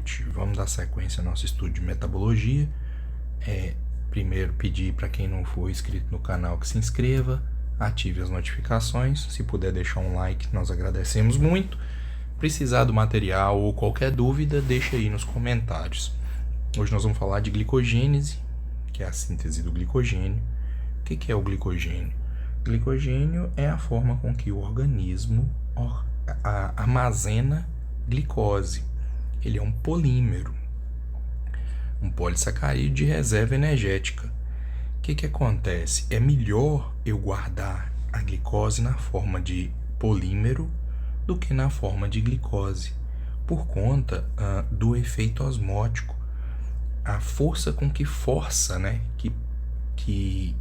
noite. Vamos dar sequência ao nosso estudo de metabologia. Primeiro, pedir para quem não for inscrito no canal que se inscreva, ative as notificações. Se puder deixar um like, nós agradecemos muito. Precisar do material ou qualquer dúvida, deixa aí nos comentários. Hoje nós vamos falar de glicogênese, que é a síntese do glicogênio. O que é o glicogênio? Glicogênio é a forma com que o organismo armazena glicose. Ele é um polímero, um polissacarídeo de reserva energética. O que acontece? É melhor eu guardar a glicose na forma de polímero do que na forma de glicose, por conta do efeito osmótico, a força com que força, que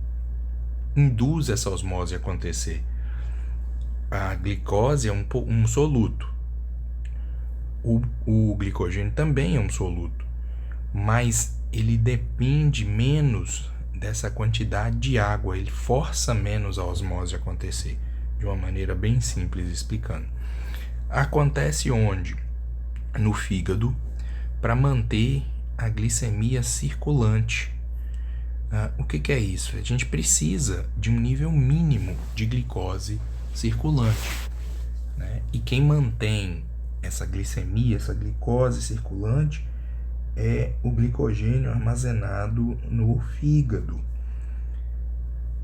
induz essa osmose a acontecer. A glicose é um soluto. O glicogênio também é um soluto, mas ele depende menos dessa quantidade de água, ele força menos a osmose a acontecer, de uma maneira bem simples explicando. Acontece onde? No fígado, para manter a glicemia circulante. O que é isso? A gente precisa de um nível mínimo de glicose circulante, né? E quem mantém essa glicemia, essa glicose circulante, é o glicogênio armazenado no fígado.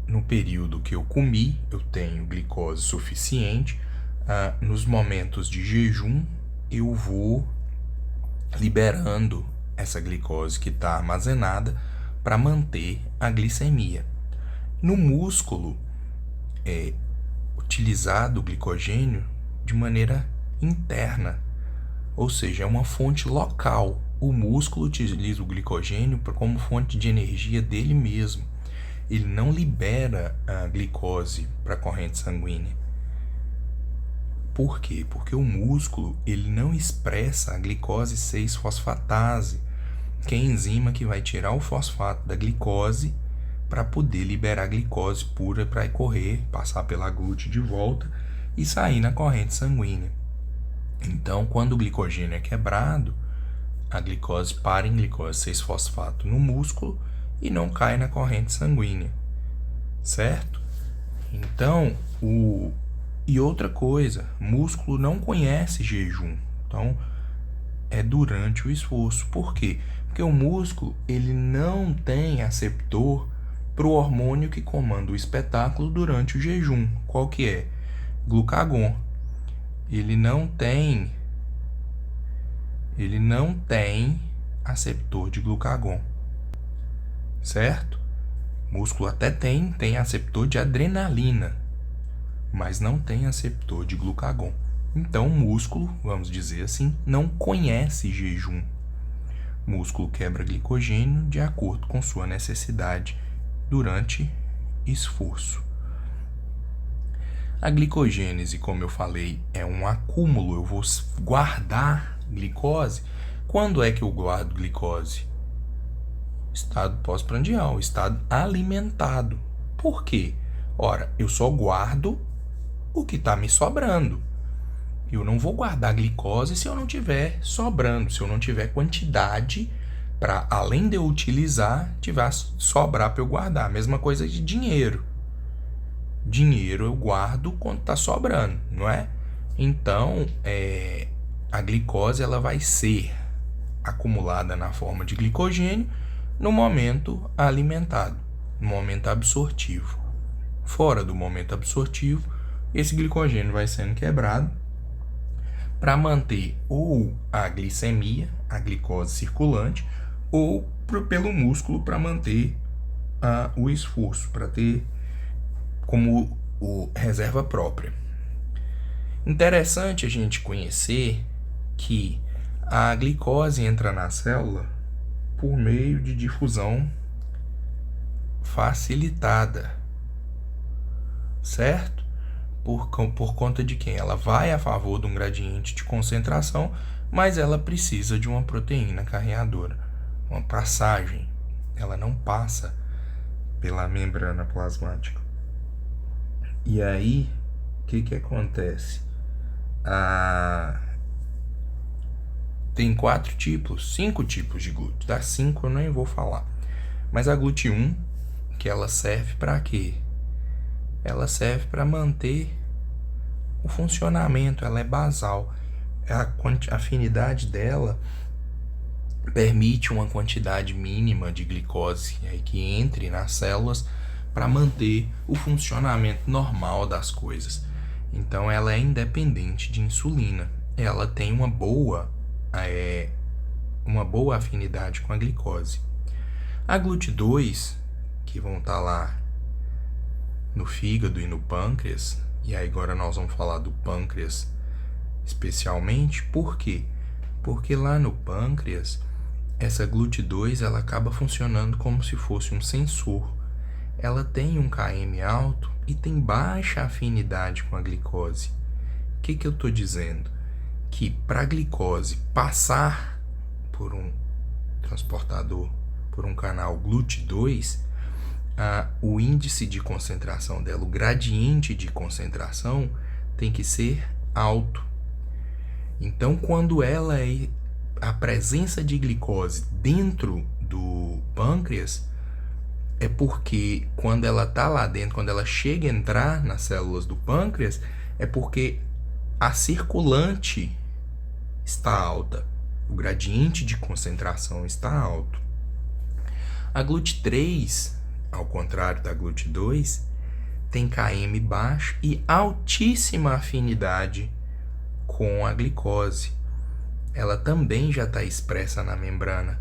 No período que eu comi, eu tenho glicose suficiente. Nos momentos de jejum, eu vou liberando essa glicose que está armazenada para manter a glicemia. No músculo, é utilizado o glicogênio de maneira interna, ou seja, é uma fonte local. O músculo utiliza o glicogênio como fonte de energia dele mesmo. Ele não libera a glicose para a corrente sanguínea. Por quê? Porque o músculo ele não expressa a glicose 6-fosfatase, que é a enzima que vai tirar o fosfato da glicose para poder liberar a glicose pura para correr, passar pela glute de volta e sair na corrente sanguínea. Então, quando o glicogênio é quebrado, a glicose para em glicose 6-fosfato no músculo e não cai na corrente sanguínea, certo? Então, E outra coisa, músculo não conhece jejum, então é durante o esforço. Por quê? Porque o músculo ele não tem receptor para o hormônio que comanda o espetáculo durante o jejum. Qual que é? Glucagon. Ele não tem receptor de glucagon, certo? Músculo até tem receptor de adrenalina, mas não tem receptor de glucagon. Então, o músculo, vamos dizer assim, não conhece jejum. Músculo quebra glicogênio de acordo com sua necessidade durante esforço. A glicogênese, como eu falei, é um acúmulo. Eu vou guardar glicose. Quando é que eu guardo glicose? Estado pós-prandial, estado alimentado. Por quê? Ora, eu só guardo o que está me sobrando. Eu não vou guardar glicose se eu não tiver sobrando, se eu não tiver quantidade para, além de eu utilizar, tiver sobrar para eu guardar. Mesma coisa de dinheiro. Dinheiro eu guardo quando está sobrando, não é? Então, a glicose ela vai ser acumulada na forma de glicogênio no momento alimentado, no momento absortivo. Fora do momento absortivo, esse glicogênio vai sendo quebrado para manter ou a glicemia, a glicose circulante, ou pelo músculo para manter o esforço, para ter como reserva própria. Interessante a gente conhecer que a glicose entra na célula por meio de difusão facilitada, certo? Por conta de quem? Ela vai a favor de um gradiente de concentração, mas ela precisa de uma proteína carreadora, uma passagem. Ela não passa pela membrana plasmática. E aí, o que acontece? tem 5 tipos de GLUT. Das 5 eu nem vou falar. Mas a GLUT1, que ela serve para quê? Ela serve para manter o funcionamento, ela é basal. A afinidade dela permite uma quantidade mínima de glicose que entre nas células para manter o funcionamento normal das coisas. Então ela é independente de insulina. Ela tem uma boa afinidade com a glicose. A GLUT2, que vão estar lá no fígado e no pâncreas, e aí agora nós vamos falar do pâncreas especialmente. Por quê? Porque lá no pâncreas, essa GLUT2 ela acaba funcionando como se fosse um sensor. Ela tem um km alto e tem baixa afinidade com a glicose. O que eu estou dizendo? Que para a glicose passar por um transportador, por um canal GLUT2, o índice de concentração dela, o gradiente de concentração, tem que ser alto. Então, quando a presença de glicose dentro do pâncreas, é porque quando ela está lá dentro, quando ela chega a entrar nas células do pâncreas, é porque a circulante está alta, o gradiente de concentração está alto. A GLUT3, ao contrário da GLUT2, tem km baixo e altíssima afinidade com a glicose. Ela também já está expressa na membrana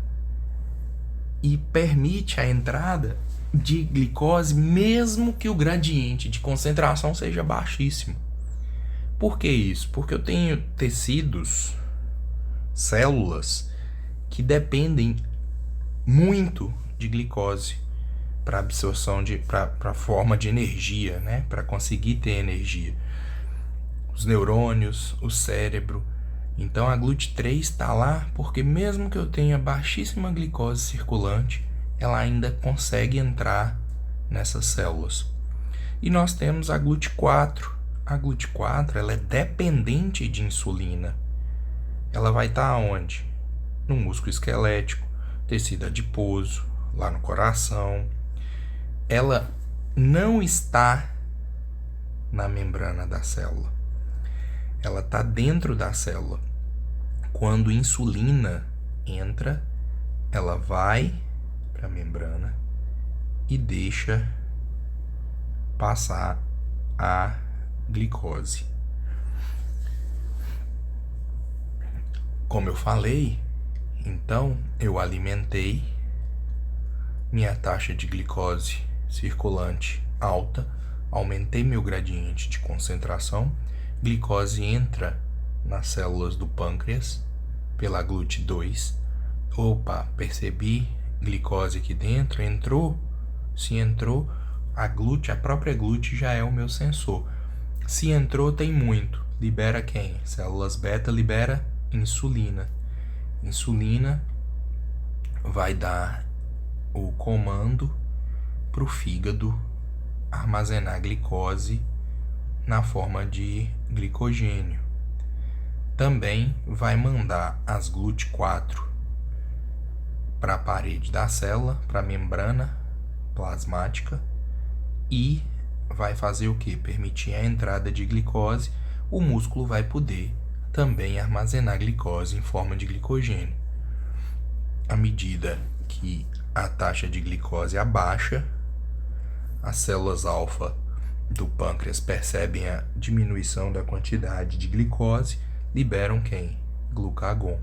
e permite a entrada de glicose mesmo que o gradiente de concentração seja baixíssimo. Por que isso? Porque eu tenho tecidos, células, que dependem muito de glicose para absorção, para forma de energia, né? Para conseguir ter energia. Os neurônios, o cérebro. Então a GLUT3 está lá porque mesmo que eu tenha baixíssima glicose circulante, ela ainda consegue entrar nessas células. E nós temos a GLUT4. A GLUT4 ela é dependente de insulina. Ela vai estar onde? No músculo esquelético, tecido adiposo, lá no coração. Ela não está na membrana da célula. Ela está dentro da célula. Quando insulina entra, ela vai para a membrana e deixa passar a glicose. Como eu falei, então eu alimentei minha taxa de glicose circulante alta, aumentei meu gradiente de concentração, glicose entra nas células do pâncreas pela GLUT2. Opa, percebi glicose aqui dentro, entrou? Se entrou, a própria GLUT já é o meu sensor. Se entrou, tem muito. Libera quem? Células beta libera insulina. Insulina vai dar o comando para o fígado armazenar glicose na forma de glicogênio. Também vai mandar as GLUT4 para a parede da célula, para a membrana plasmática, e vai fazer o que? Permitir a entrada de glicose. O músculo vai poder também armazenar glicose em forma de glicogênio. À medida que a taxa de glicose abaixa, as células alfa do pâncreas percebem a diminuição da quantidade de glicose, liberam quem? Glucagon.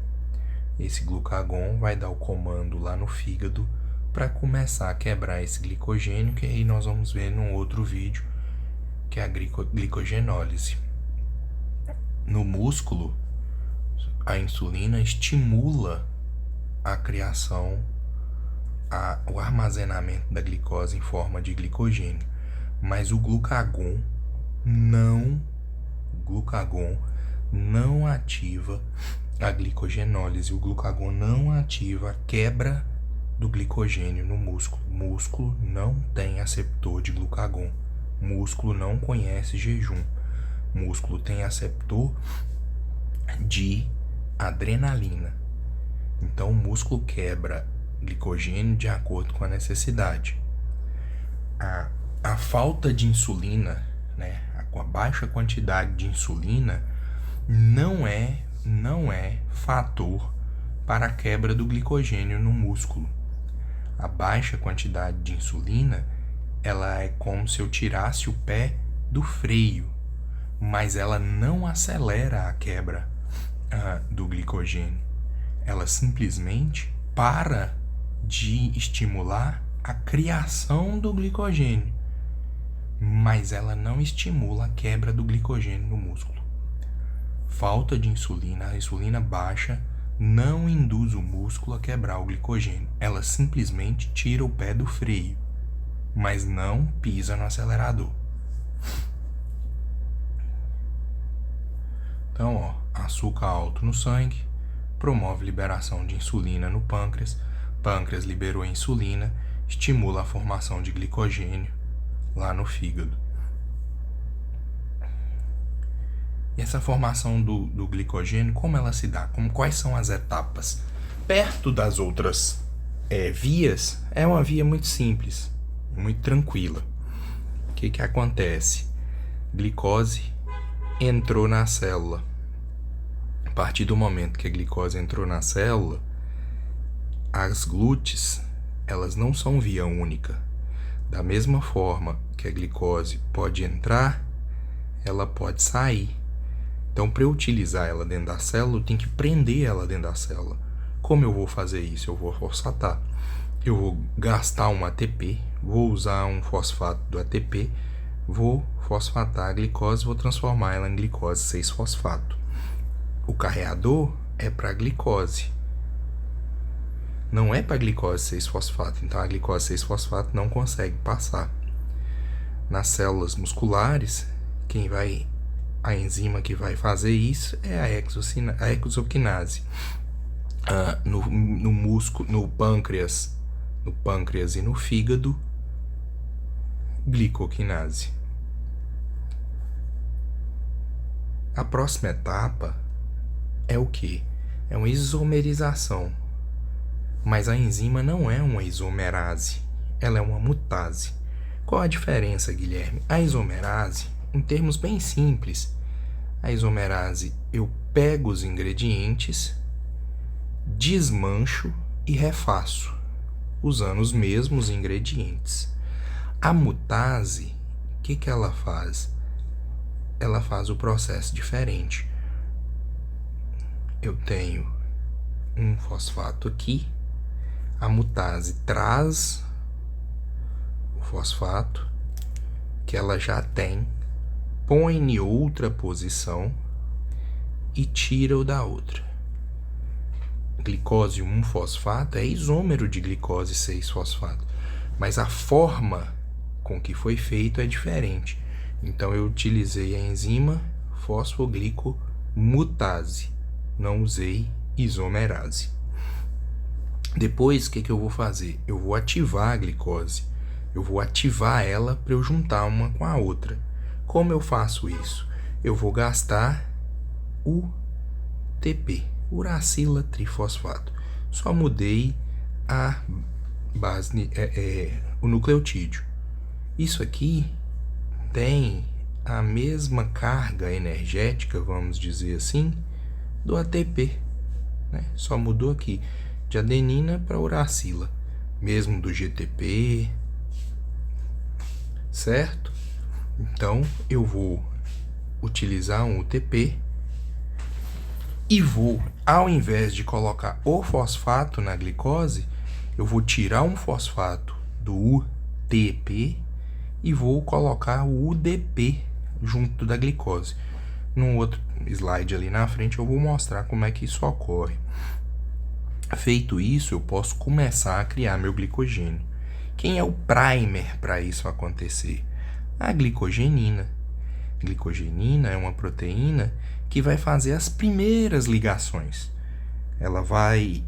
Esse glucagon vai dar o comando lá no fígado para começar a quebrar esse glicogênio, que aí nós vamos ver num outro vídeo, que é a glicogenólise. No músculo, a insulina estimula a criação, o armazenamento da glicose em forma de glicogênio, mas o glucagon não ativa a glicogenólise. O glucagon não ativa a quebra do glicogênio no músculo. O músculo não tem aceptor de glucagon. O músculo não conhece jejum. O músculo tem aceptor de adrenalina. músculo quebra glicogênio de acordo com a necessidade. A falta de insulina, né, com a baixa quantidade de insulina, não é fator para a quebra do glicogênio no músculo. A baixa quantidade de insulina, ela é como se eu tirasse o pé do freio, mas ela não acelera a quebra do glicogênio. Ela simplesmente para de estimular a criação do glicogênio, mas ela não estimula a quebra do glicogênio no músculo. Falta de insulina, a insulina baixa, não induz o músculo a quebrar o glicogênio. Ela simplesmente tira o pé do freio, mas não pisa no acelerador. Então, açúcar alto no sangue promove liberação de insulina no pâncreas. Pâncreas liberou a insulina, estimula a formação de glicogênio lá no fígado. E essa formação do glicogênio, como ela se dá? Quais são as etapas? Perto das outras vias, é uma via muito simples, muito tranquila. O que acontece? Glicose entrou na célula. A partir do momento que a glicose entrou na célula, as glutes, elas não são via única. Da mesma forma que a glicose pode entrar, ela pode sair. Então, para eu utilizar ela dentro da célula, eu tenho que prender ela dentro da célula. Como eu vou fazer isso? Eu vou fosfatar. Eu vou gastar um ATP, vou usar um fosfato do ATP, vou fosfatar a glicose, vou transformar ela em glicose 6-fosfato. O carreador é para a glicose, não é para a glicose 6-fosfato. Então, a glicose 6-fosfato não consegue passar. Nas células musculares, a enzima que vai fazer isso é a exoquinase. No músculo, no pâncreas e no fígado, glicoquinase. A próxima etapa é o quê? É uma isomerização. Mas a enzima não é uma isomerase, ela é uma mutase. Qual a diferença, Guilherme? A isomerase, em termos bem simples, a isomerase, eu pego os ingredientes, desmancho e refaço, usando os mesmos ingredientes. A mutase, o que ela faz? Ela faz o processo diferente. Eu tenho um fosfato aqui, a mutase traz o fosfato que ela já tem, põe em outra posição e tira o da outra. Glicose 1-fosfato é isômero de glicose 6-fosfato, mas a forma com que foi feito é diferente. Então eu utilizei a enzima fosfoglicomutase, não usei isomerase. Depois, o que eu vou fazer? Eu vou ativar a glicose. Eu vou ativar ela para eu juntar uma com a outra. Como eu faço isso? Eu vou gastar o UTP, uracila trifosfato. Só mudei a base, o nucleotídeo. Isso aqui tem a mesma carga energética, vamos dizer assim, do ATP, né? Só mudou aqui de adenina para uracila, mesmo do GTP, certo? Então eu vou utilizar um UTP e vou, ao invés de colocar o fosfato na glicose, eu vou tirar um fosfato do UTP e vou colocar o UDP junto da glicose. Num outro slide ali na frente eu vou mostrar como é que isso ocorre. Feito isso, eu posso começar a criar meu glicogênio. Quem é o primer para isso acontecer? A glicogenina. A glicogenina é uma proteína que vai fazer as primeiras ligações. Ela vai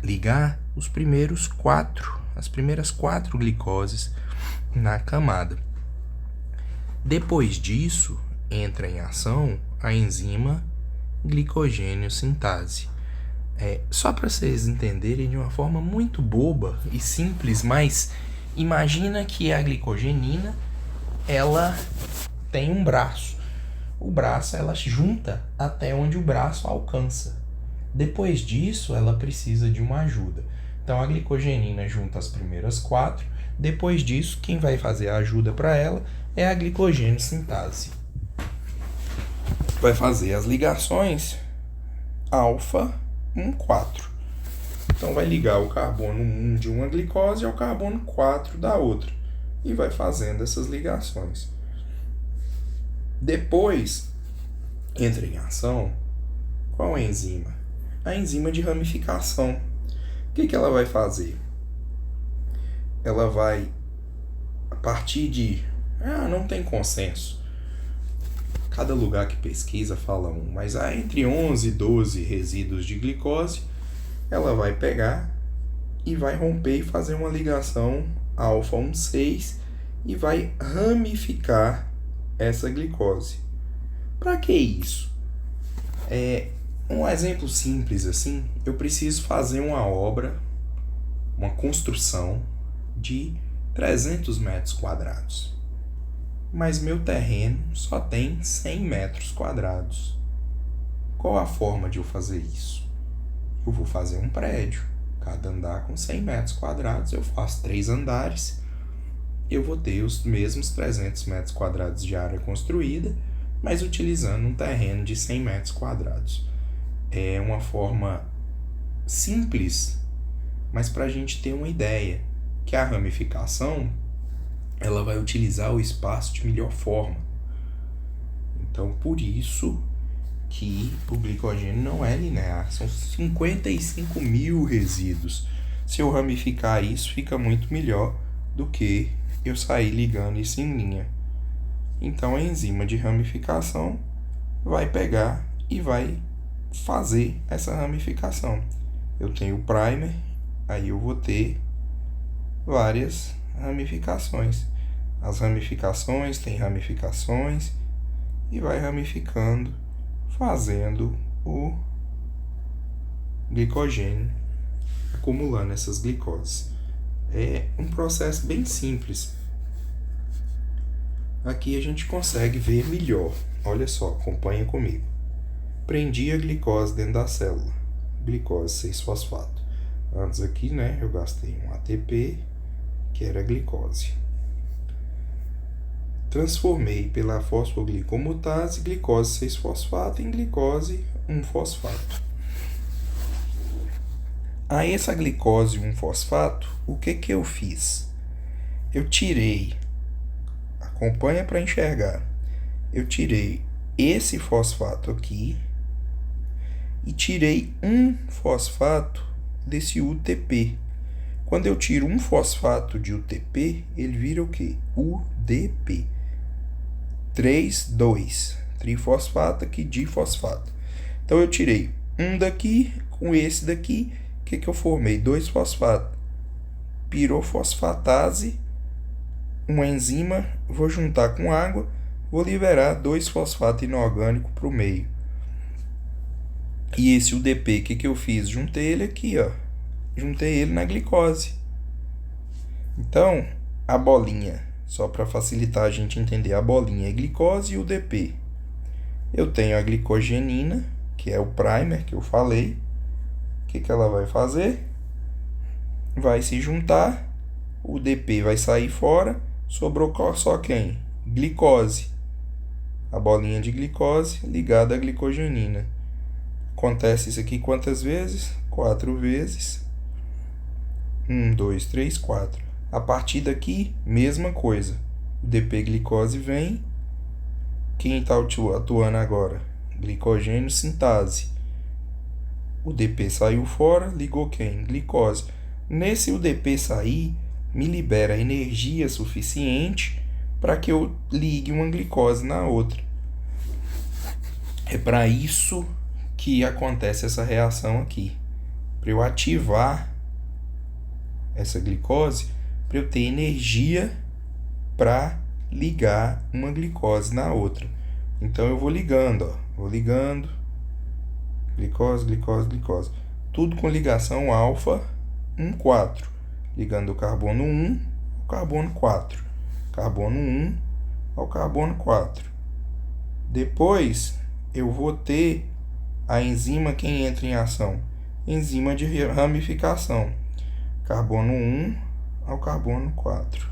ligar as primeiras 4 glicoses na camada. Depois disso, entra em ação a enzima glicogênio sintase. Só para vocês entenderem de uma forma muito boba e simples, mas imagina que a glicogenina, ela tem um braço. O braço, ela junta até onde o braço alcança. Depois disso, ela precisa de uma ajuda. Então, a glicogenina junta as primeiras 4. Depois disso, quem vai fazer a ajuda para ela é a glicogênio sintase. Vai fazer as ligações alfa 1,4. Então, vai ligar o carbono 1 de uma glicose ao carbono 4 da outra. E vai fazendo essas ligações. Depois, entra em ação qual a enzima? A enzima de ramificação. O que ela vai fazer? Ela vai, a partir de... não tem consenso. Cada lugar que pesquisa fala um, mas há entre 11 e 12 resíduos de glicose, ela vai pegar e vai romper e fazer uma ligação alfa 1,6 e vai ramificar essa glicose. Para que isso? Um exemplo simples assim, eu preciso fazer uma obra, uma construção de 300 metros quadrados. Mas meu terreno só tem 100 metros quadrados. Qual a forma de eu fazer isso? Eu vou fazer um prédio. Cada andar com 100 metros quadrados, eu faço 3 andares. Eu vou ter os mesmos 300 metros quadrados de área construída, mas utilizando um terreno de 100 metros quadrados. É uma forma simples, mas para a gente ter uma ideia, que a ramificação, ela vai utilizar o espaço de melhor forma. Então, por isso que o glicogênio não é linear, são 55 mil resíduos. Se eu ramificar isso, fica muito melhor do que eu sair ligando isso em linha. Então, a enzima de ramificação vai pegar e vai fazer essa ramificação. Eu tenho o primer, aí eu vou ter várias ramificações. As ramificações têm ramificações e vai ramificando, fazendo o glicogênio, acumulando essas glicoses. É um processo bem simples. Aqui a gente consegue ver melhor. Olha só, acompanha comigo. Prendi a glicose dentro da célula. Glicose 6-fosfato. Antes aqui, eu gastei um ATP, que era glicose. Transformei pela fosfoglicomutase glicose 6-fosfato em glicose 1-fosfato. Aí essa glicose 1-fosfato, o que eu fiz? Eu tirei, acompanha para enxergar, eu tirei esse fosfato aqui e tirei um fosfato desse UTP. Quando eu tiro um fosfato de UTP, ele vira o quê? UDP. 3,2. Trifosfato aqui, difosfato. Então, eu tirei um daqui com esse daqui. O que eu formei? 2 fosfatos. Pirofosfatase, uma enzima, vou juntar com água, vou liberar 2 fosfato inorgânico para o meio. E esse UDP, o que eu fiz? Juntei ele aqui, ó. Juntei ele na glicose. Então, a bolinha, só para facilitar a gente entender, a bolinha é glicose e UDP. Eu tenho a glicogenina, que é o primer que eu falei. O que ela vai fazer? Vai se juntar, o UDP vai sair fora, sobrou só quem? Glicose. A bolinha de glicose ligada à glicogenina. Acontece isso aqui quantas vezes? 4 vezes. 1, 2, 3, 4. A partir daqui, mesma coisa. O DP glicose vem. Quem está atuando agora? Glicogênio sintase. O DP saiu fora, ligou quem? Glicose. Nesse UDP sair, me libera energia suficiente para que eu ligue uma glicose na outra. É para isso que acontece essa reação aqui. Para eu ativar essa glicose, para eu ter energia para ligar uma glicose na outra. Então eu vou ligando, Glicose, glicose, glicose. tudo com ligação alfa 1,4, ligando o carbono 1 ao carbono 4, carbono 1 ao carbono 4. Depois eu vou ter a enzima quem entra em ação, enzima de ramificação, carbono 1 ao carbono 4,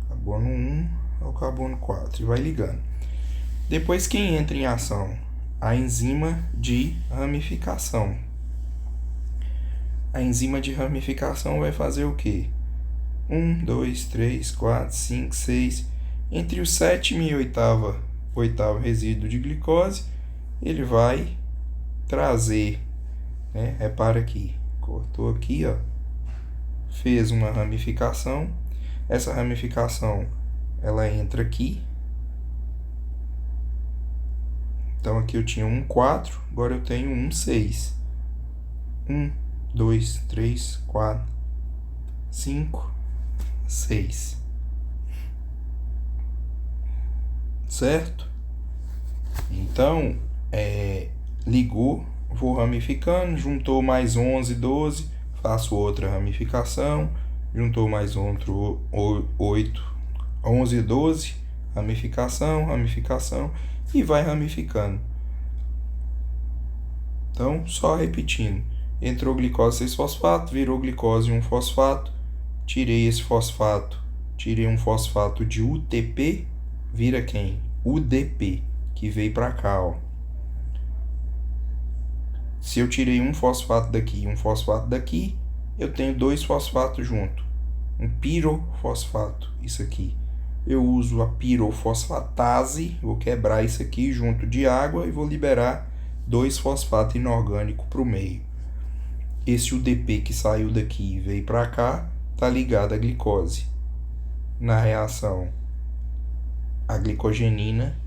carbono 1 ao carbono 4, e vai ligando. Depois quem entra em ação, a enzima de ramificação. A enzima de ramificação vai fazer o quê? 1, 2, 3, 4, 5, 6. Entre o sétimo e oitavo resíduo de glicose, ele vai trazer, né? Repara aqui, cortou aqui, ó, fez uma ramificação. Essa ramificação, ela entra aqui. Então aqui eu tinha 1,4, agora eu tenho 1,6. 1, 2, 3, 4, 5, 6. Certo? Então, ligou, vou ramificando, juntou mais 11, 12, faço outra ramificação, juntou mais outro 8, 11, 12, ramificação, e vai ramificando. Então, só repetindo. Entrou glicose 6-fosfato, virou glicose 1-fosfato. Tirei esse fosfato, tirei um fosfato de UTP, vira quem? UDP, que veio para cá, ó. Se eu tirei um fosfato daqui e um fosfato daqui, eu tenho 2 fosfatos junto. Um pirofosfato, isso aqui. Eu uso a pirofosfatase, vou quebrar isso aqui junto de água e vou liberar 2 fosfatos inorgânicos para o meio. Esse UDP que saiu daqui e veio para cá, está ligado à glicose. Na reação, a glicogenina,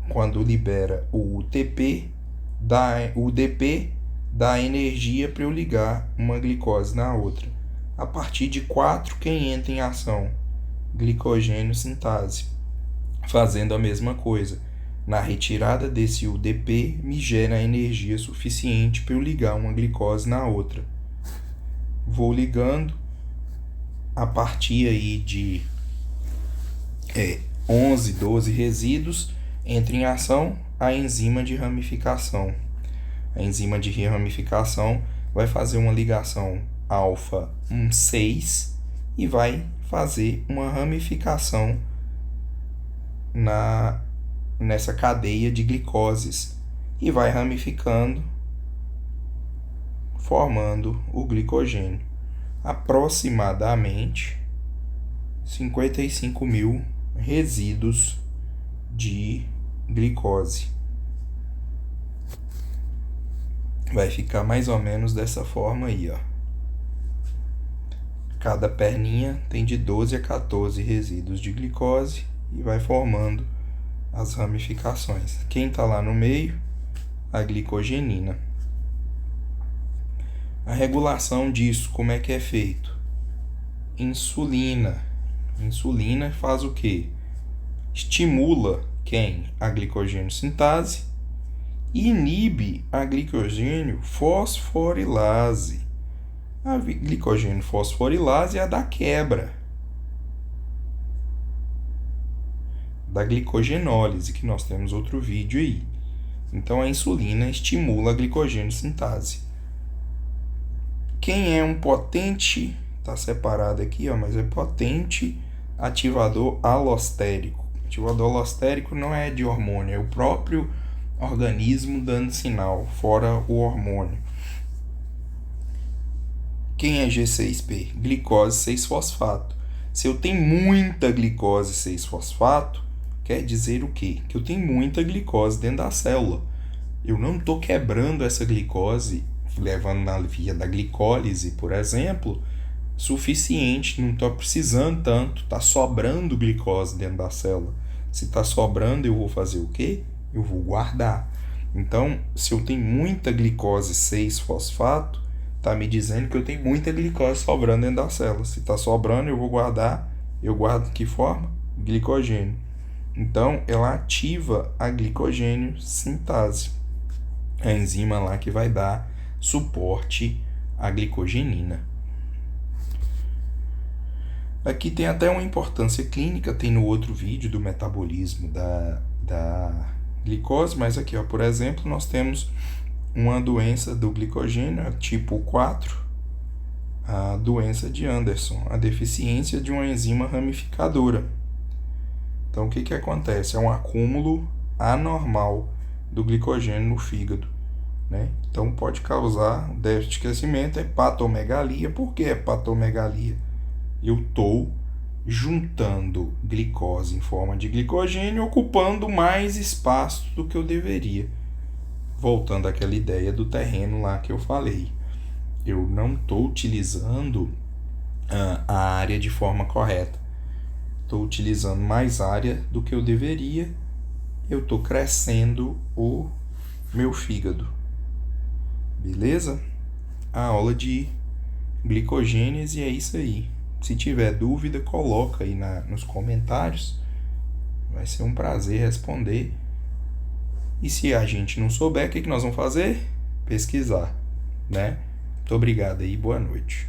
quando libera o UDP, dá energia para eu ligar uma glicose na outra. A partir de 4, quem entra em ação? Glicogênio sintase, fazendo a mesma coisa. Na retirada desse UDP, me gera energia suficiente para eu ligar uma glicose na outra. Vou ligando, a partir aí de 11, 12 resíduos, entra em ação a enzima de ramificação. A enzima de ramificação vai fazer uma ligação alfa 1,6 e vai fazer uma ramificação nessa cadeia de glicoses e vai ramificando, formando o glicogênio. Aproximadamente 55.000 resíduos de glicose. Vai ficar mais ou menos dessa forma aí, ó. Cada perninha tem de 12 a 14 resíduos de glicose e vai formando as ramificações. Quem está lá no meio? A glicogenina. A regulação disso, como é que é feito? Insulina. Insulina faz o quê? Estimula quem? A glicogênio sintase e inibe a glicogênio fosforilase. A glicogênio fosforilase é a da quebra da glicogenólise, que nós temos outro vídeo aí. Então a insulina estimula a glicogênio sintase. Quem é um potente, está separado aqui, ó, mas é potente ativador alostérico. Ativador alostérico não é de hormônio, é o próprio organismo dando sinal, fora o hormônio. Quem é G6P? Glicose 6-fosfato. Se eu tenho muita glicose 6-fosfato, quer dizer o quê? Que eu tenho muita glicose dentro da célula. Eu não estou quebrando essa glicose, levando na via da glicólise, por exemplo, suficiente, não estou precisando tanto, está sobrando glicose dentro da célula. Se está sobrando, eu vou fazer o quê? Eu vou guardar. Então, se eu tenho muita glicose 6-fosfato, está me dizendo que eu tenho muita glicose sobrando dentro da célula. Se está sobrando, eu vou guardar. Eu guardo de que forma? Glicogênio. Então, ela ativa a glicogênio sintase. A enzima lá que vai dar suporte à glicogenina. Aqui tem até uma importância clínica, tem no outro vídeo do metabolismo da glicose, mas aqui, ó, por exemplo, nós temos uma doença do glicogênio, tipo 4, a doença de Anderson, a deficiência de uma enzima ramificadora. Então, o que acontece? É um acúmulo anormal do glicogênio no fígado, né? Então, pode causar déficit de crescimento, hepatomegalia. Por que hepatomegalia? Eu estou juntando glicose em forma de glicogênio, ocupando mais espaço do que eu deveria. Voltando àquela ideia do terreno lá que eu falei. Eu não estou utilizando a área de forma correta. Estou utilizando mais área do que eu deveria. Eu estou crescendo o meu fígado. Beleza? A aula de glicogênese é isso aí. Se tiver dúvida, coloca aí nos comentários. Vai ser um prazer responder. E se a gente não souber, o que nós vamos fazer? Pesquisar, né? Muito obrigado aí, boa noite.